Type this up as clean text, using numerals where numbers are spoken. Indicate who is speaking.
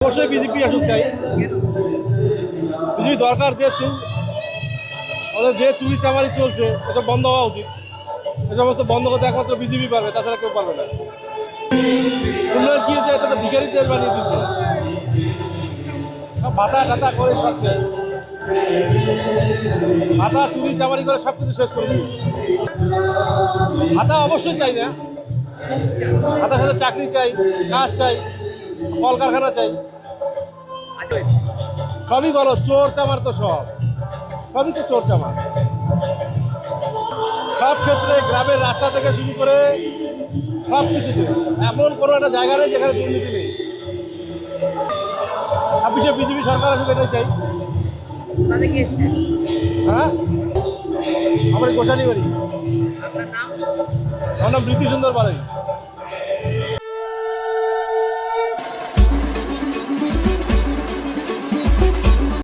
Speaker 1: অবশ্যই বিজেপি আসুক চাই। বিজেপি দরকার, যে চুরি চামারি চলছে এসব বন্ধ হওয়া উচিত। এ সমস্ত বন্ধ করতে একমাত্র বিজেপি পারবে, তাছাড়া কেউ পারবে না। উন্নয়ন কি হয়েছে, এটা তো ভিখারির দেশ বানিয়ে দিচ্ছে। সব ভাতা টাতা করে সব ভাতা চুরি চামারি করে সব কিছু শেষ করে দিচ্ছে। ভাতা অবশ্যই চাই না, ভাতার সাথে চাকরি চাই, কাজ চাই, কলকারখানা চাই। সবই গেল, চোর চামার তো সবই তো চোর চামার। সব ক্ষেত্রে গ্রামের রাস্তা থেকে শুরু করে সব কিছুতে এমন কোনো একটা জায়গা নেই যেখানে দুর্নীতি নেই। 26-এ বিজেপি সরকার আসুক, এটাই চাই। হ্যাঁ, আমার গোসানি বাড়ি। আমার নাম রীতি সুন্দর বাড়ি।